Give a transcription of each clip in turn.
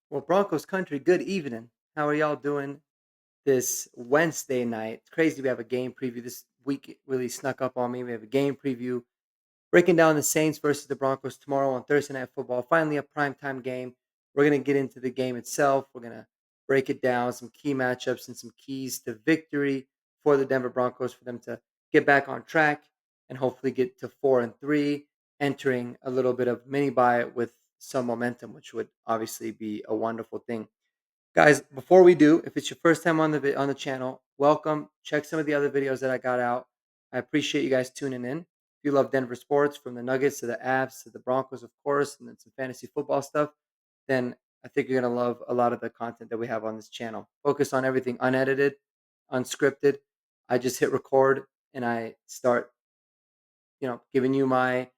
Well, Broncos Country, good evening. How are y'all doing this Wednesday night? It's crazy we have a game preview. This week it really snuck up on me. We have a game preview breaking down the Saints versus the Broncos tomorrow on Thursday Night Football. Finally, a primetime game. We're going to get into the game itself. We're going to break it down, some key matchups and some keys to victory for the Denver Broncos for them to get back on track and hopefully get to 4-3, entering a little bit of mini bye with some momentum, which would obviously be a wonderful thing. Guys, before we do, if it's your first time on the channel, welcome. Check some of the other videos that I got out. I appreciate you guys tuning in. If you love Denver sports, from the Nuggets to the Avs to the Broncos, of course, and then some fantasy football stuff, then I think you're gonna love a lot of the content that we have on this channel. Focus on everything unedited, unscripted. I just hit record and I start, giving you my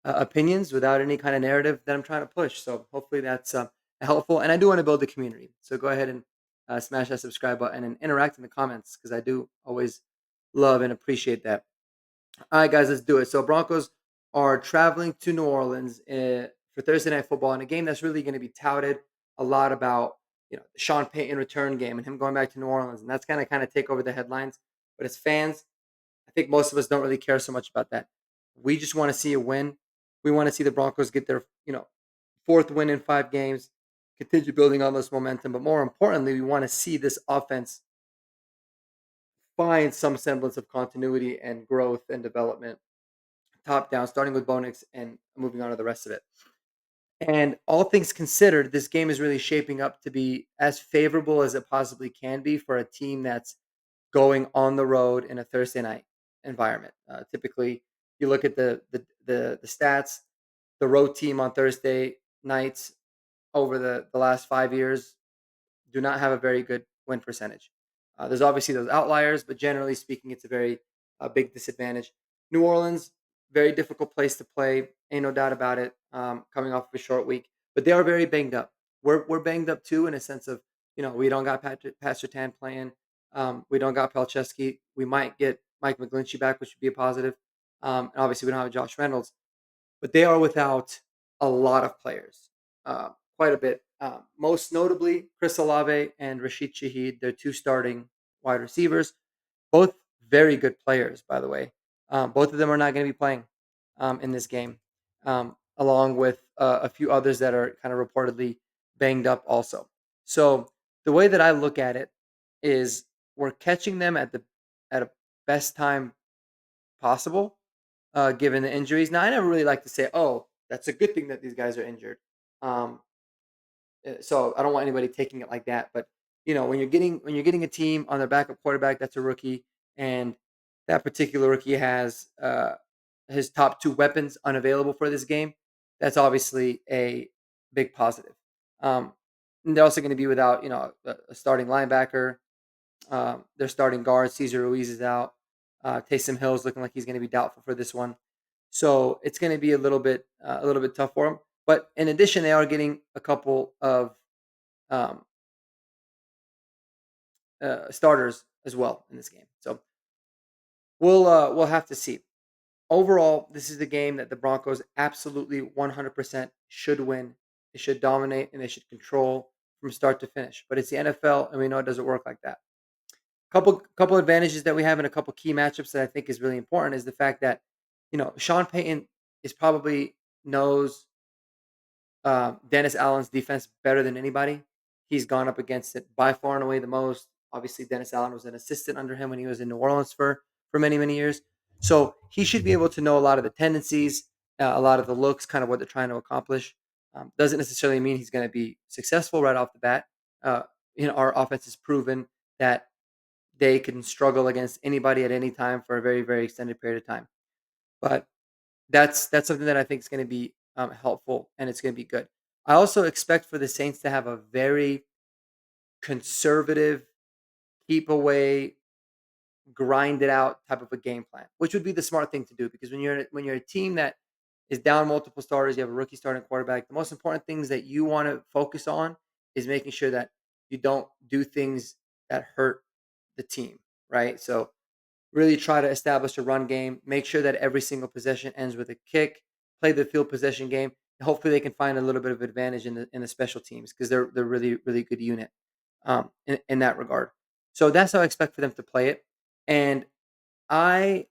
opinions without any kind of narrative that I'm trying to push. So hopefully that's helpful. And I do want to build a community. So go ahead and smash that subscribe button and interact in the comments because I do always love and appreciate that. All right, guys, let's do it. So Broncos are traveling to New Orleans for Thursday Night Football in a game that's really going to be touted a lot about, the Sean Payton return game and him going back to New Orleans, and that's going to kind of take over the headlines. But as fans, I think most of us don't really care so much about that. We just want to see a win. We want to see the Broncos get their, fourth win in 5 games, continue building on this momentum. But more importantly, we want to see this offense find some semblance of continuity and growth and development, top down, starting with Bonix and moving on to the rest of it. And all things considered, this game is really shaping up to be as favorable as it possibly can be for a team that's going on the road in a Thursday night environment. Typically, you look at the stats. The road team on Thursday nights over the last 5 years do not have a very good win percentage. There's obviously those outliers, but generally speaking, it's a very big disadvantage. New Orleans, very difficult place to play. Ain't no doubt about it. Coming off of a short week, but they are very banged up. We're banged up too in a sense of we don't got Pastor Tan playing. We don't got Palczewski. We might get Mike McGlinchey back, which would be a positive. And obviously, we don't have Josh Reynolds, but they are without a lot of players, quite a bit. Most notably, Chris Olave and Rashid Shaheed, they're two starting wide receivers, both very good players, by the way. Both of them are not going to be playing in this game, along with a few others that are kind of reportedly banged up also. So the way that I look at it is we're catching them at a best time possible, given the injuries. Now, I never really like to say, "Oh, that's a good thing that these guys are injured." Um, so I don't want anybody taking it like that. But when you're getting a team on their backup quarterback that's a rookie, and that particular rookie has his top two weapons unavailable for this game, that's obviously a big positive. Um, and they're also going to be without a starting linebacker. Their starting guard, Cesar Ruiz, is out. Taysom Hill is looking like he's going to be doubtful for this one. So it's going to be a little bit tough for them. But in addition, they are getting a couple of um, starters as well in this game. So we'll have to see. Overall, this is the game that the Broncos absolutely 100% should win. They should dominate and they should control from start to finish. But it's the NFL, and we know it doesn't work like that. Couple advantages that we have and a couple key matchups that I think is really important is the fact that Sean Payton is probably knows Dennis Allen's defense better than anybody. He's gone up against it by far and away the most. Obviously, Dennis Allen was an assistant under him when he was in New Orleans for many many years. So he should be able to know a lot of the tendencies, a lot of the looks, kind of what they're trying to accomplish. Doesn't necessarily mean he's going to be successful right off the bat. Uh, our offense has proven that they can struggle against anybody at any time for a very very extended period of time. But that's something that I think is going to be helpful and it's going to be good. I also expect for the Saints to have a very conservative, keep away, grind it out type of a game plan, which would be the smart thing to do because when you're a team that is down multiple starters, you have a rookie starting quarterback. The most important things that you want to focus on is making sure that you don't do things that hurt the team, right? So really try to establish a run game. Make sure that every single possession ends with a kick. Play the field possession game. hopefully they can find a little bit of advantage in the special teams because they're really really good unit in that regard. So that's how I expect for them to play it, and I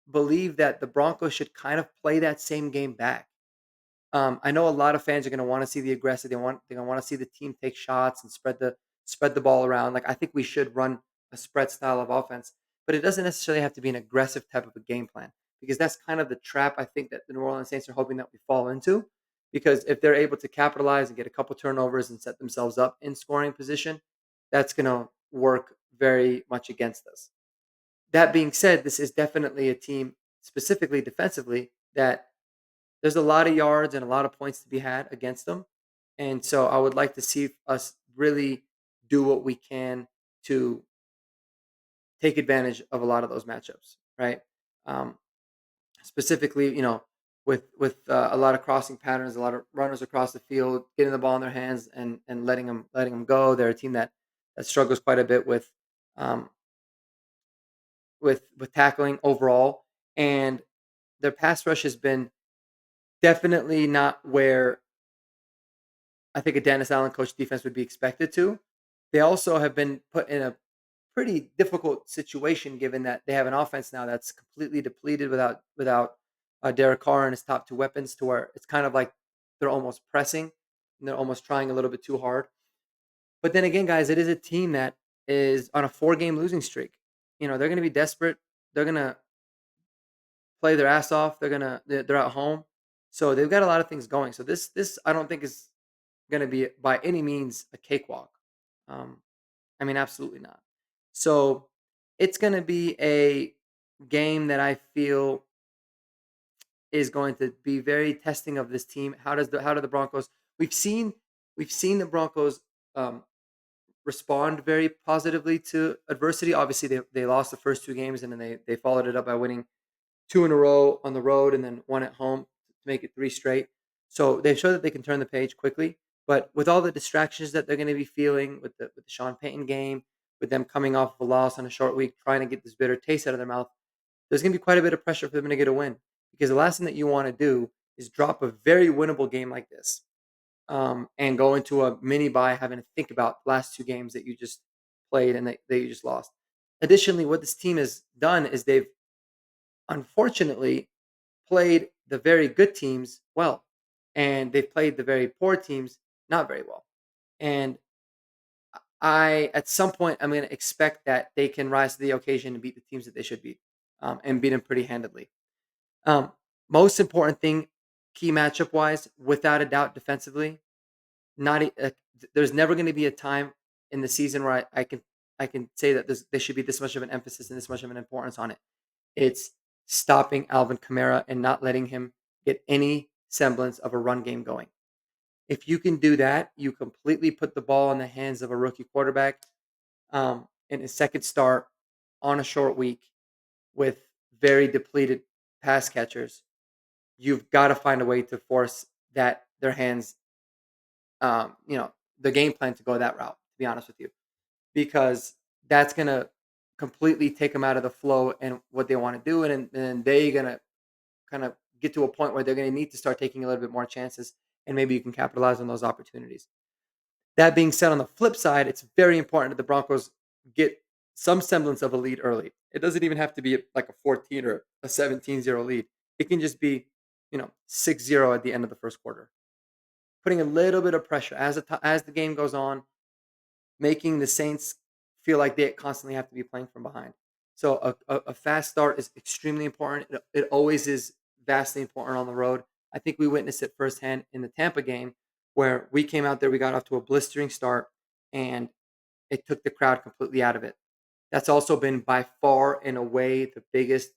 believe that the Broncos should kind of play that same game back. I know a lot of fans are going to want to see the aggressive. They're going to want to see the team take shots and spread the ball around. Like I think we should run a spread style of offense, but it doesn't necessarily have to be an aggressive type of a game plan because that's kind of the trap I think that the New Orleans Saints are hoping that we fall into. Because if they're able to capitalize and get a couple turnovers and set themselves up in scoring position, that's going to work very much against us. That being said, this is definitely a team, specifically defensively, that there's a lot of yards and a lot of points to be had against them. And so I would like to see us really do what we can to take advantage of a lot of those matchups, right? Um, Specifically, with a lot of crossing patterns, a lot of runners across the field, getting the ball in their hands and letting them go. They're a team that struggles quite a bit um, with tackling overall, and their pass rush has been definitely not where I think a Dennis Allen coach defense would be expected to. They also have been put in a pretty difficult situation given that they have an offense now that's completely depleted without Derek Carr and his top two weapons to where it's kind of like they're almost pressing and they're almost trying a little bit too hard. But then again, guys, it is a team that is on a 4-game losing streak. They're going to be desperate. They're going to play their ass off. They're at home, so they've got a lot of things going. So this I don't think is going to be by any means a cakewalk. Um, I mean, absolutely not. So it's going to be a game that I feel is going to be very testing of this team. How do the Broncos? We've seen we've seen the Broncos um, respond very positively to adversity. Obviously, they lost the first 2 games and then they followed it up by winning 2 in a row on the road and then one at home to make it 3 straight. So they've shown that they can turn the page quickly. But with all the distractions that they're going to be feeling with the Sean Payton game, with them coming off of a loss on a short week, trying to get this bitter taste out of their mouth, there's going to be quite a bit of pressure for them to get a win. Because the last thing that you want to do is drop a very winnable game like this and go into a mini bye having to think about the last 2 games that you just played and that you just lost. Additionally, what this team has done is they've unfortunately played the very good teams well, and they've played the very poor teams not very well. And at some point, I'm going to expect that they can rise to the occasion and beat the teams that they should beat, and beat them pretty handedly. Um, Most important thing, key matchup wise, without a doubt, defensively, there's never going to be a time in the season where I can say that there should be this much of an emphasis and this much of an importance on it. It's stopping Alvin Kamara and not letting him get any semblance of a run game going. If you can do that, you completely put the ball in the hands of a rookie quarterback in his second start on a short week with very depleted pass catchers. You've got to find a way to force their hands, um, you know, the game plan to go that route. To be honest with you, because that's gonna completely take them out of the flow and what they want to do, and they're gonna kind of get to a point where they're gonna need to start taking a little bit more chances, and maybe you can capitalize on those opportunities. That being said, on the flip side, it's very important that the Broncos get some semblance of a lead early. It doesn't even have to be like a 14 or a 17-0 lead. It can just be, 6-0 at the end of the first quarter. Putting a little bit of pressure as the game goes on, making the Saints feel like they constantly have to be playing from behind. So a fast start is extremely important. It always is vastly important on the road. I think we witnessed it firsthand in the Tampa game where we came out there, we got off to a blistering start, and it took the crowd completely out of it. That's also been by far and away the biggest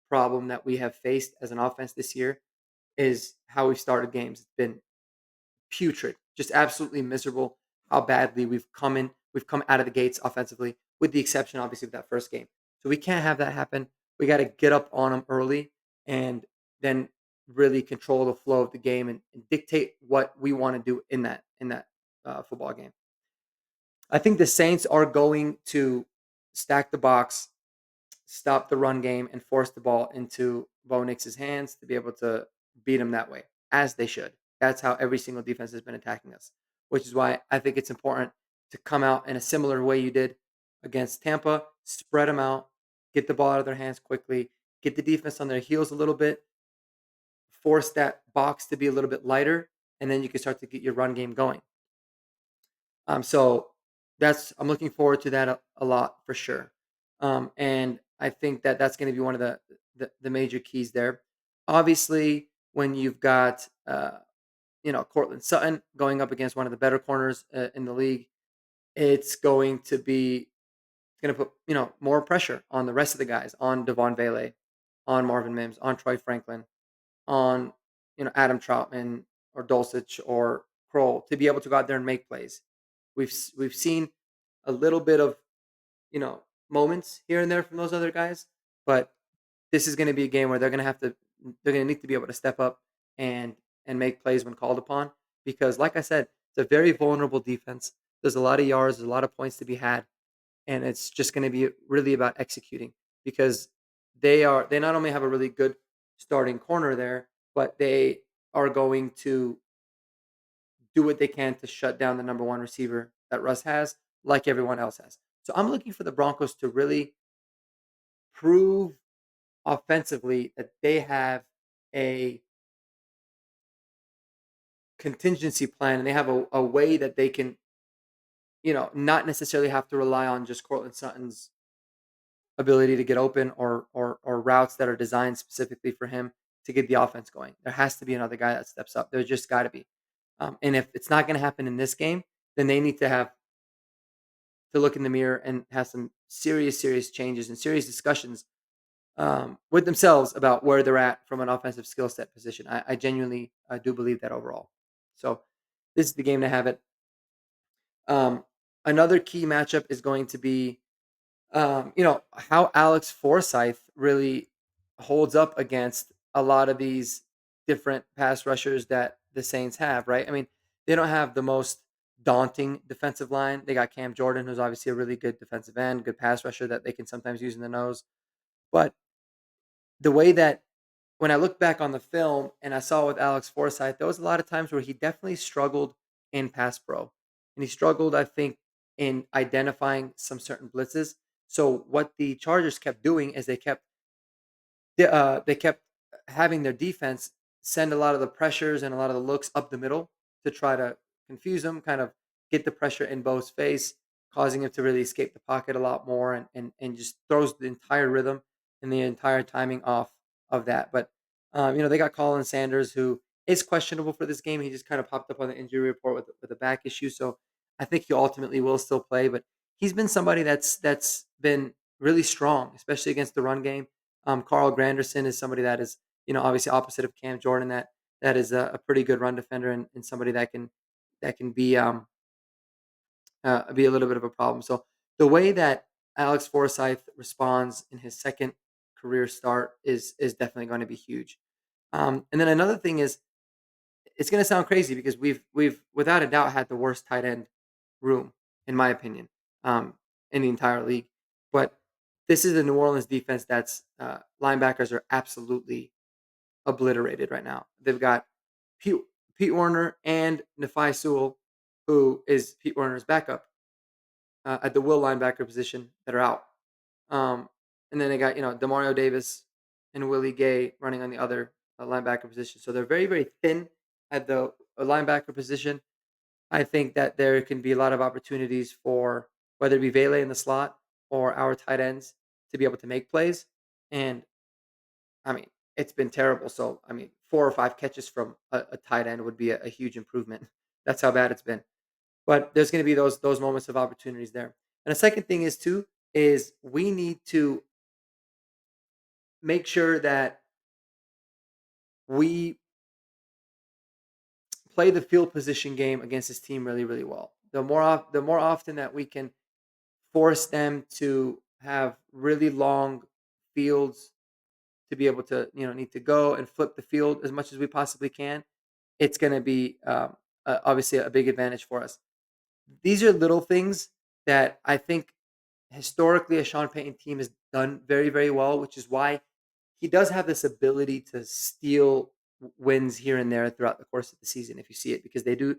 problem that we have faced as an offense this year is how we've started games. It's been putrid, just absolutely miserable how badly we've come out of the gates offensively, with the exception obviously of that first game. So we can't have that happen. We got to get up on them early and then really control the flow of the game and dictate what we want to do in that football game. I think the Saints are going to stack the box, stop the run game, and force the ball into Bo Nix's hands to be able to beat him that way. as they should. That's how every single defense has been attacking us, which is why I think it's important to come out in a similar way you did against Tampa, spread them out, get the ball out of their hands quickly, get the defense on their heels a little bit, force that box to be a little bit lighter, and then you can start to get your run game going. So that's I'm looking forward to that a lot for sure. And I think that that's going to be one of the major keys there. Obviously, when you've got Cortland Sutton going up against one of the better corners in the league, it's going to be going to put more pressure on the rest of the guys, on Devon Vele, on Marvin Mims, on Troy Franklin, on Adam Troutman or Dulcich or Kroll to be able to go out there and make plays. We've seen a little bit of moments here and there from those other guys, but this is going to be a game where they're going to need to be able to step up and make plays when called upon because, like I said, it's a very vulnerable defense. There's a lot of yards, there's a lot of points to be had, and it's just going to be really about executing because they not only have a really good starting corner there, but they are going to do what they can to shut down the number one receiver that Russ has, like everyone else has. So I'm looking for the Broncos to really prove offensively that they have a contingency plan and they have a way that they can, not necessarily have to rely on just Cortland Sutton's ability to get open or routes that are designed specifically for him to get the offense going. There has to be another guy that steps up. There's just got to be. And if it's not going to happen in this game, then they need to look in the mirror and have some serious changes and serious discussions with themselves about where they're at from an offensive skill set position. I genuinely do believe that overall. So this is the game to have it. Um, Another key matchup is going to be, how Alex Forsyth really holds up against a lot of these different pass rushers that the Saints have, right? I mean, they don't have the most daunting defensive line. They got Cam Jordan, who's obviously a really good defensive end, good pass rusher that they can sometimes use in the nose. But the way that when I look back on the film and I saw with Alex Forsyth, there was a lot of times where he definitely struggled in pass pro. And he struggled, I think, in identifying some certain blitzes. So what the Chargers kept doing is they kept having their defense send a lot of the pressures and a lot of the looks up the middle to try to confuse him, kind of get the pressure in Bo's face, causing him to really escape the pocket a lot more and just throws the entire rhythm and the entire timing off of that. But they got Colin Sanders, who is questionable for this game. He just kind of popped up on the injury report with a back issue, so I think he ultimately will still play. But he's been somebody that's been really strong, especially against the run game. Carl Granderson is somebody that is, obviously opposite of Cam Jordan, that is a pretty good run defender and somebody that can be a little bit of a problem. So the way that Alex Forsyth responds in his second career start is definitely going to be huge. And then another thing is, it's going to sound crazy because we've without a doubt had the worst tight end room, in my opinion, in the entire league. But this is a New Orleans defense that's linebackers are absolutely obliterated right now. They've got Pete, Pete Werner and Nafai Sewell, who is Pete Werner's backup at the will linebacker position that are out. Um, and then they got Demario Davis and Willie Gay running on the other linebacker position. So they're very very thin at the linebacker position. I think that there can be a lot of opportunities for whether it be Vele in the slot or our tight ends to be able to make plays. And I mean, it's been terrible. So I mean, 4 or 5 catches from a tight end would be a huge improvement. That's how bad it's been. But there's going to be those moments of opportunities there. And the second thing is we need to make sure that we play the field position game against this team really really well. The more often that we can force them to have really long fields to be able to need to go and flip the field as much as we possibly can, it's going to be obviously a big advantage for us. These are little things that I think historically a Sean Payton team has done very, very well, which is why he does have this ability to steal wins here and there throughout the course of the season if you see it because they do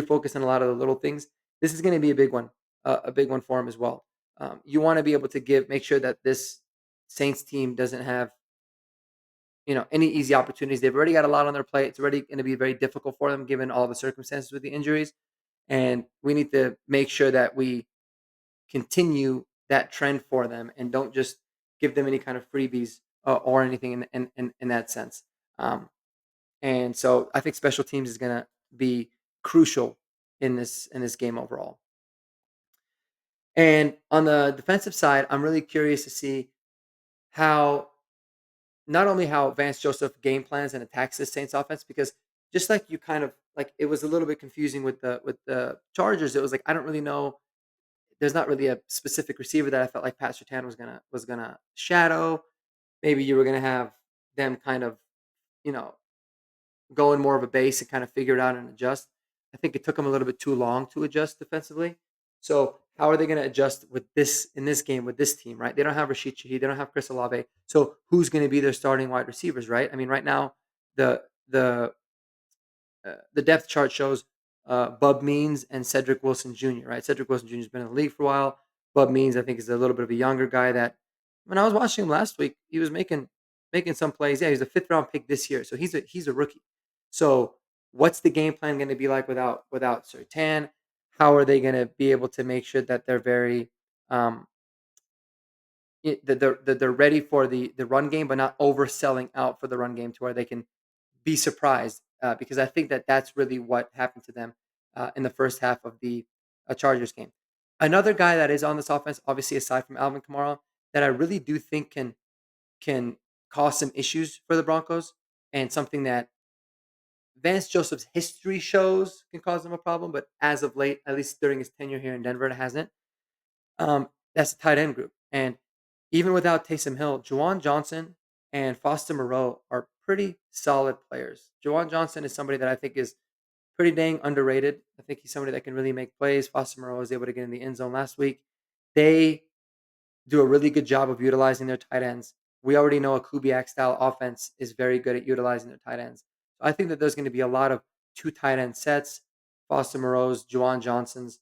focus on a lot of the little things. This is going to be a big one for them as well. You want to be able to make sure that this Saints team doesn't have any easy opportunities. They've already got a lot on their plate. It's already going to be very difficult for them given all the circumstances with the injuries, and we need to make sure that we continue that trend for them and don't just give them any kind of freebies or anything in that sense. Um, and so I think special teams is going to be crucial in this game overall. And on the defensive side, I'm really curious to see how not only how Vance Joseph game plans and attacks this Saints offense, because just like you kind of like it was a little bit confusing with the Chargers. It was like I don't really know. There's not really a specific receiver that I felt like Pat Surtain was gonna shadow. Maybe you were gonna have them kind of you know go in more of a base and kind of figure it out and adjust. I think it took them a little bit too long to adjust defensively. So how are they going to adjust with this in this game with this team, right? They don't have Rashid Shaheed, they don't have Chris Olave. So who's going to be their starting wide receivers, right? I mean, right now the the the depth chart shows Bub Means and Cedric Wilson Jr. Right? Cedric Wilson Jr. has been in the league for a while. Bub Means, I think, is a little bit of a younger guy that when I was watching him last week, he was making some plays. Yeah, he's a fifth round pick this year, so he's a rookie. So what's the game plan going to be like without Sertan? How are they going to be able to make sure that they're very um, that they're ready for the run game, but not overselling out for the run game to where they can be surprised because I think that that's really what happened to them in the first half of the Chargers game. Another guy that is on this offense, obviously aside from Alvin Kamara, that I really do think can cause some issues for the Broncos and something that Vance Joseph's history shows can cause them a problem, but as of late, at least during his tenure here in Denver, it hasn't. That's the tight end group. And even without Taysom Hill, Juwan Johnson and Foster Moreau are pretty solid players. Juwan Johnson is somebody that I think is pretty dang underrated. I think he's somebody that can really make plays. Foster Moreau was able to get in the end zone last week. They do a really good job of utilizing their tight ends. We already know a Kubiak style offense is very good at utilizing their tight ends. So I think that there's going to be a lot of two tight end sets, Foster Moreau's, Juwan Johnson's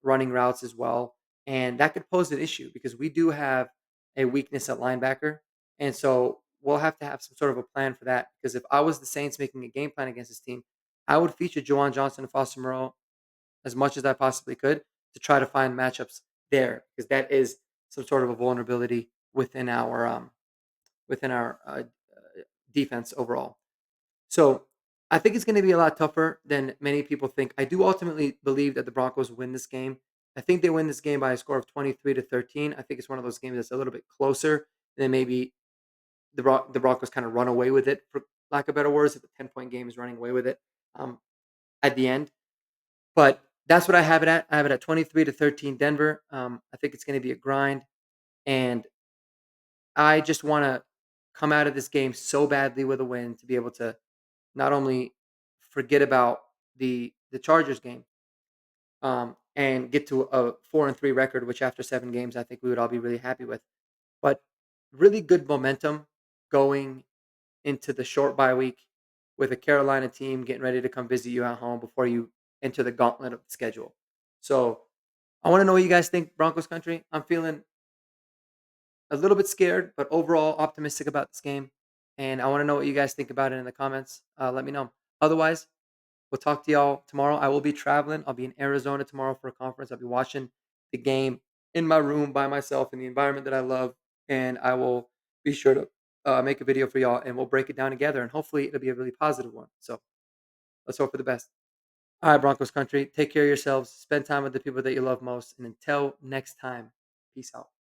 running routes as well. And that could pose an issue because we do have a weakness at linebacker. And so we'll have to have some sort of a plan for that. Because if I was the Saints making a game plan against this team, I would feature Juwan Johnson and Foster Moreau as much as I possibly could to try to find matchups there because that is some sort of a vulnerability within our defense overall. So I think it's going to be a lot tougher than many people think. I do ultimately believe that the Broncos win this game. I think they win this game by a score of 23-13. I think it's one of those games that's a little bit closer than maybe the Broncos kind of run away with it, for lack of better words. If the 10-point game is running away with it um, at the end. But that's what I have it at. I have it at 23-13 Denver. I think it's going to be a grind. And I just want to come out of this game so badly with a win to be able to not only forget about the Chargers game and get to a 4-3 record, which after 7 games I think we would all be really happy with. But really good momentum going into the short bye week with a Carolina team getting ready to come visit you at home before you enter the gauntlet of the schedule. So I want to know what you guys think, Broncos country. I'm feeling a little bit scared, but overall optimistic about this game. And I want to know what you guys think about it in the comments. Let me know. Otherwise, we'll talk to y'all tomorrow. I will be traveling. I'll be in Arizona tomorrow for a conference. I'll be watching the game in my room by myself in the environment that I love. And I will be sure to make a video for y'all and we'll break it down together. And hopefully it'll be a really positive one. So let's hope for the best. All right, Broncos country. Take care of yourselves. Spend time with the people that you love most. And until next time, peace out.